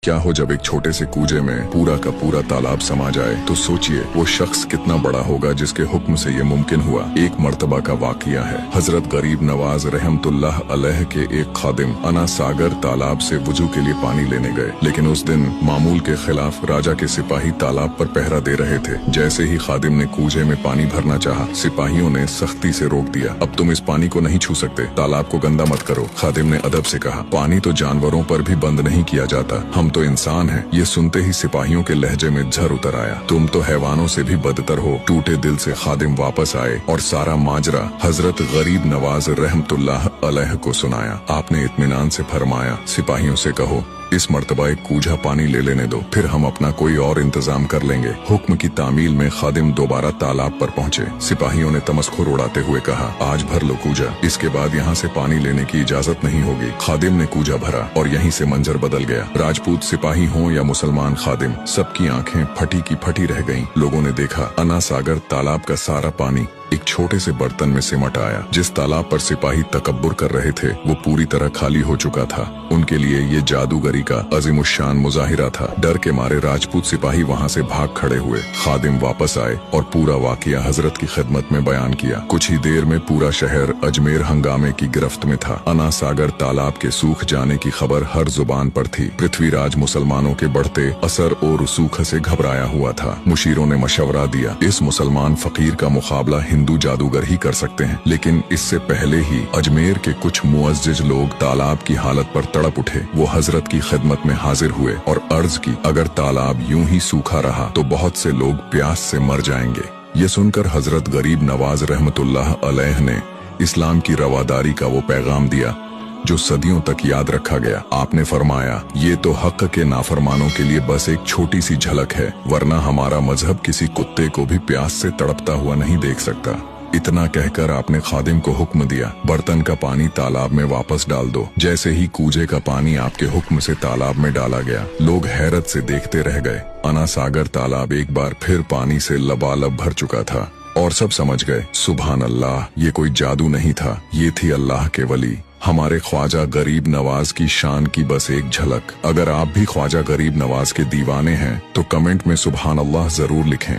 क्या हो जब एक छोटे से कूजे में पूरा का पूरा तालाब समा जाए। तो सोचिए वो शख्स कितना बड़ा होगा जिसके हुक्म से ये मुमकिन हुआ। एक मर्तबा का वाकया है। हजरत गरीब नवाज रहमतुल्लाह अलैह के एक खादिम अना सागर तालाब से वुजू के लिए पानी लेने गए, लेकिन उस दिन मामूल के खिलाफ राजा के सिपाही तालाब पर पहरा दे रहे थे। जैसे ही खादिम ने कूजे में पानी भरना चाहा, सिपाहियों ने सख्ती से रोक दिया। अब तुम इस पानी को नहीं छू सकते, तालाब को गंदा मत करो। खादिम ने अदब से कहा, पानी तो जानवरों पर भी बंद नहीं किया जाता, हम तो इंसान हैं। ये सुनते ही सिपाहियों के लहजे में झर उतर आया। तुम तो हैवानों से भी बदतर हो। टूटे दिल से खादिम वापस आए और सारा माजरा हजरत गरीब नवाज रहमतुल्लाह अलैह को सुनाया। आपने इत्मीनान से फरमाया, सिपाहियों से कहो इस मर्तबा एक कूझा पानी ले लेने दो, फिर हम अपना कोई और इंतजाम कर लेंगे। हुक्म की तामील में खादिम दोबारा तालाब पर पहुंचे। सिपाहियों ने तमस्खुर उड़ाते हुए कहा, आज भर लो कूझा, इसके बाद यहाँ से पानी लेने की इजाजत नहीं होगी। खादिम ने कूझा भरा और यहीं से मंजर बदल गया। राजपूत सिपाही हों या मुसलमान खादिम, सबकी आंखें फटी की फटी रह गईं। लोगों ने देखा अना सागर तालाब का सारा पानी एक छोटे से बर्तन में सिमट आया। जिस तालाब पर सिपाही तकब्बुर कर रहे थे वो पूरी तरह खाली हो चुका था। उनके लिए ये जादूगरी का अजीमुशान मुजाहिरा था। डर के मारे राजपूत सिपाही वहाँ से भाग खड़े हुए। खादिम वापस आए और पूरा वाकया हजरत की खिदमत में बयान किया। कुछ ही देर में पूरा शहर अजमेर हंगामे की गिरफ्त में था। अना सागर तालाब के सूख जाने की खबर हर जुबान पर थी। पृथ्वीराज मुसलमानों के बढ़ते असर और रसूख से घबराया हुआ था। मुशीरों ने मशवरा दिया, इस मुसलमान फकीर का मुकाबला हिंदू जादूगर ही कर सकते हैं। लेकिन इससे पहले ही अजमेर के कुछ मुअज्जिज लोग तालाब की हालत पर तड़प उठे। वो हजरत की खिदमत में हाजिर हुए और अर्ज की, अगर तालाब यूं ही सूखा रहा तो बहुत से लोग प्यास से मर जाएंगे। ये सुनकर हजरत गरीब नवाज रहमतुल्लाह अलैह ने इस्लाम की रवादारी का वो पैगाम दिया जो सदियों तक याद रखा गया। आपने फरमाया, ये तो हक के नाफरमानों के लिए बस एक छोटी सी झलक है, वरना हमारा मजहब किसी कुत्ते को भी प्यास से तड़पता हुआ नहीं देख सकता। इतना कहकर आपने खादिम को हुक्म दिया, बर्तन का पानी तालाब में वापस डाल दो। जैसे ही कूजे का पानी आपके हुक्म से तालाब में डाला गया, लोग हैरत से देखते रह गए। अना सागर तालाब एक बार फिर पानी से लबालब भर चुका था और सब समझ गए, सुभान अल्लाह, ये कोई जादू नहीं था, ये थी अल्लाह के वली हमारे ख्वाजा गरीब नवाज की शान की बस एक झलक। अगर आप भी ख्वाजा गरीब नवाज के दीवाने हैं तो कमेंट में सुभान अल्लाह जरूर लिखें।